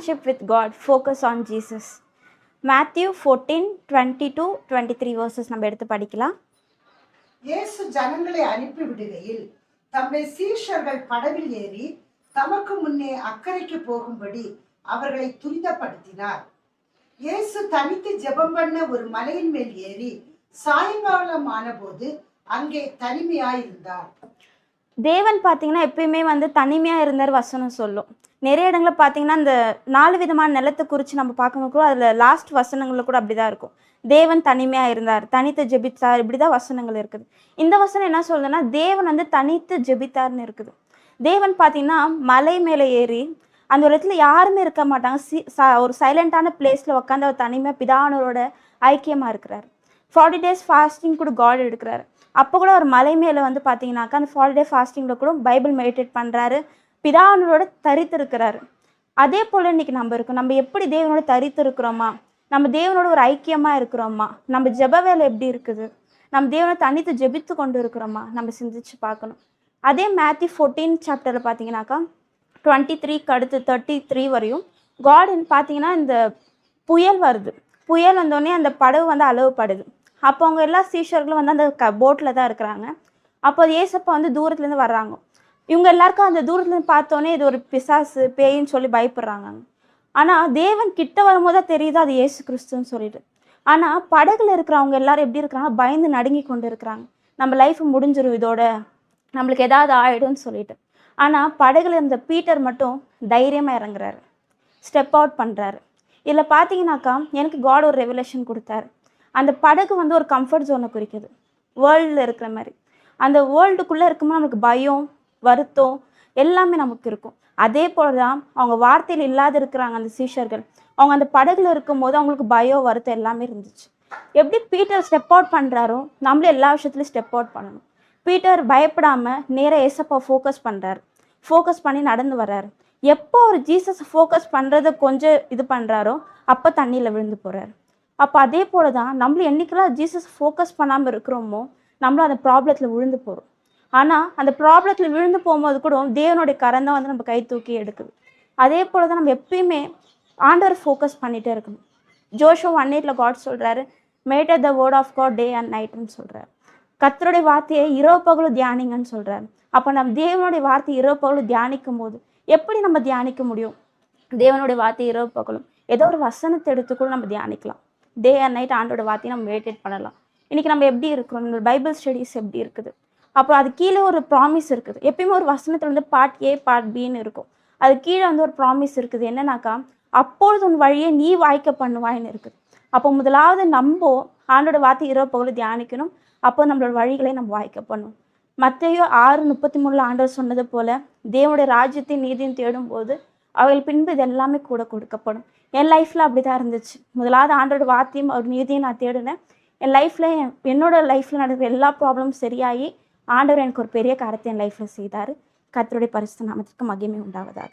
relationship with God, focus on Jesus. Matthew 14:20-23 verses நம்ம எடுத்து படிக்கலாம். இயேசு ஜனங்களை அனுப்பி விடுகையில் தம்முடைய சீஷர்கள் படவில் ஏறி தமக்கு முன்னே அக்கறைக்கு போகும்படி அவர்களை துரிதப்படுத்தினார். இயேசு தனித்து ஜெபம் பண்ண ஒரு மலையின் மேல் ஏறி சாயங்காலம் ஆனபோது அங்கே தனிமையாயிருந்தார். தேவன் பார்த்தீங்கன்னா எப்பயுமே தனிமையாக இருந்தார் வசனம் சொல்லும். நிறைய இடங்களில் பார்த்தீங்கன்னா இந்த 4 விதமான நிலத்தை குறித்து நம்ம பார்க்கும்போது கூட அதில் லாஸ்ட் வசனங்களில் கூட அப்படி தான் இருக்கும். தேவன் தனிமையாக இருந்தார், தனித்து ஜெபித்தார், இப்படி தான் வசனங்கள் இருக்குது. இந்த வசனம் என்ன சொல்லுதுன்னா தேவன் தனித்து ஜெபித்தார்னு இருக்குது. தேவன் பார்த்தீங்கன்னா மலை மேலே ஏறி அந்த ஒரு இடத்துல யாருமே இருக்க மாட்டாங்க, ஒரு சைலண்டான பிளேஸில் உட்காந்து அவர் தனிமையாக பிதானவரோட ஐக்கியமாக இருக்கிறார். 40 days ஃபாஸ்டிங் கூட காட் எடுக்கிறாரு. அப்போ கூட ஒரு மலை மேலே பார்த்தீங்கன்னாக்கா அந்த 40 day ஃபாஸ்டிங்கில் கூட பைபிள் மெடிடேட் பண்ணுறாரு, பிதானவரோட தரித்து இருக்கிறாரு. அதே போல் இன்றைக்கி நம்ம இருக்கோம். நம்ம எப்படி தேவனோட தரித்து இருக்கிறோமா, நம்ம தேவனோட ஒரு ஐக்கியமாக இருக்கிறோமா, நம்ம ஜெப வேலை எப்படி இருக்குது, நம்ம தேவனை தனித்து ஜெபித்து கொண்டு இருக்கிறோமா, நம்ம சிந்திச்சு பார்க்கணும். அதே Matthew 14 சாப்டரில் பார்த்தீங்கன்னாக்கா 23 அடுத்து 33 வரையும் காட் பார்த்தீங்கன்னா இந்த புயல் வருது. புயல் வந்தோடனே அந்த படகு அளவுப்படுது. அப்போ அவங்க எல்லா சீஷர்களும் அந்த போட்டில் தான் இருக்கிறாங்க. அப்போ ஏசப்பா தூரத்துலேருந்து வர்றாங்க. இவங்க எல்லாருக்கும் அந்த தூரத்துலேருந்து பார்த்தோன்னே இது ஒரு பிசாசு பேயின்னு சொல்லி பயப்படுறாங்க. ஆனால் தேவன் கிட்ட வரும்போது தான் தெரியுது அது இயேசு கிறிஸ்துன்னு சொல்லிட்டு. ஆனால் படகுல இருக்கிறவங்க எல்லாரும் எப்படி இருக்கிறாங்க, பயந்து நடுங்கி கொண்டு இருக்கிறாங்க. நம்ம லைஃப் முடிஞ்சிடும், இதோட நம்மளுக்கு ஏதாவது ஆகிடும்னு சொல்லிட்டு. ஆனால் படகுல இருந்த பீட்டர் மட்டும் தைரியமாக இறங்குறாரு, ஸ்டெப் அவுட் பண்ணுறாரு. இதில் பார்த்தீங்கன்னாக்கா எனக்கு காட் ஒரு ரெவலேஷன் கொடுத்தாரு. அந்த படகு ஒரு கம்ஃபர்ட் ஜோனை குறிக்குது, வேர்ல்டில் இருக்கிற மாதிரி. அந்த வேர்ல்டுக்குள்ளே இருக்கும்போது நமக்கு பயம், வருத்தம் எல்லாமே நமக்கு இருக்கும். அதே போல் தான் அவங்க வார்த்தையில் இல்லாத இருக்கிறாங்க அந்த சீஷர்கள். அவங்க அந்த படகுல இருக்கும்போது அவங்களுக்கு பயம், வருத்தம் எல்லாமே இருந்துச்சு. எப்படி பீட்டர் ஸ்டெப் அவுட் பண்ணுறாரோ நம்மளும் எல்லா விஷயத்துலையும் ஸ்டெப் அவுட் பண்ணணும். பீட்டர் பயப்படாமல் நேராக ஏசப்பா ஃபோக்கஸ் பண்ணுறாரு, ஃபோக்கஸ் பண்ணி நடந்து வர்றாரு. எப்போ அவர் ஜீசஸ் ஃபோக்கஸ் பண்ணுறதை கொஞ்சம் இது பண்ணுறாரோ அப்போ தண்ணியில் விழுந்து போகிறாரு. அப்போ அதே போல் தான் நம்மளும் என்றைக்கெல்லாம் ஜீசஸ் ஃபோக்கஸ் பண்ணாமல் இருக்கிறோமோ நம்மளும் அந்த ப்ராப்ளத்தில் விழுந்து போகிறோம். ஆனால் அந்த ப்ராப்ளத்தில் விழுந்து போகும்போது கூட தேவனுடைய கரம் தான் நம்ம கை தூக்கி எடுக்குது. அதே போல் தான் நம்ம எப்பயுமே ஆண்டவர் ஃபோக்கஸ் பண்ணிகிட்டே இருக்கணும். ஜோஷுவா 1:8 காட் சொல்கிறாரு, matter the word of God day and நைட்டுன்னு சொல்கிறார். கர்த்தருடைய வார்த்தையை இரவு பகலும் தியானிங்கன்னு சொல்கிறார். அப்போ நம்ம தேவனுடைய வார்த்தையை இரவு பகலும் தியானிக்கும் போது எப்படி நம்ம தியானிக்க முடியும்? தேவனுடைய வார்த்தை இரவு பகலும் ஏதோ ஒரு வசனத்தை எடுத்து கூட நம்ம தியானிக்கலாம். டே அண்ட் நைட் ஆண்டோட வார்த்தையை நம்ம மெடிடேட் பண்ணலாம். இன்றைக்கி நம்ம எப்படி இருக்கிறோம், இந்த பைபிள் ஸ்டடீஸ் எப்படி இருக்குது, அப்புறம் அது கீழே ஒரு ப்ராமிஸ் இருக்குது. எப்பயுமே ஒரு வசனத்தில் பார்ட் ஏ பார்ட் பின்னு இருக்கும். அது கீழே ஒரு ப்ராமிஸ் இருக்குது. என்னன்னாக்கா அப்பொழுது உன் வழியை நீ வாய்க்க பண்ணுவாயின்னு இருக்குது. அப்போ முதலாவது நம்ம ஆண்டோட வார்த்தை இரவு பகலும் தியானிக்கணும். அப்போ நம்மளோட வழிகளை நம்ம வாய்க்க பண்ணும். மத்தேயு 6:33 ஆண்டவர் சொன்னது போல் தேவனுடைய ராஜ்யத்தையும் நீதியும் தேடும்போது அவர்கள் பின்பு இது எல்லாமே கூட கொடுக்கப்படும். என் லைஃப்பில் அப்படி தான் இருந்துச்சு. முதலாவது ஆண்டோட வார்த்தையும் அவர் நீதியும் நான் தேடினேன். என் லைஃப்பில் என்னோட லைஃப்பில் நடக்கிற எல்லா ப்ராப்ளமும் சரியாகி ஆண்டவர் எனக்கு ஒரு பெரிய காரியத்தை என் லைஃப்பில் செய்தார். கர்த்தருடைய பரிசுத்த நாமத்திற்கு மகிமை உண்டாவதாக.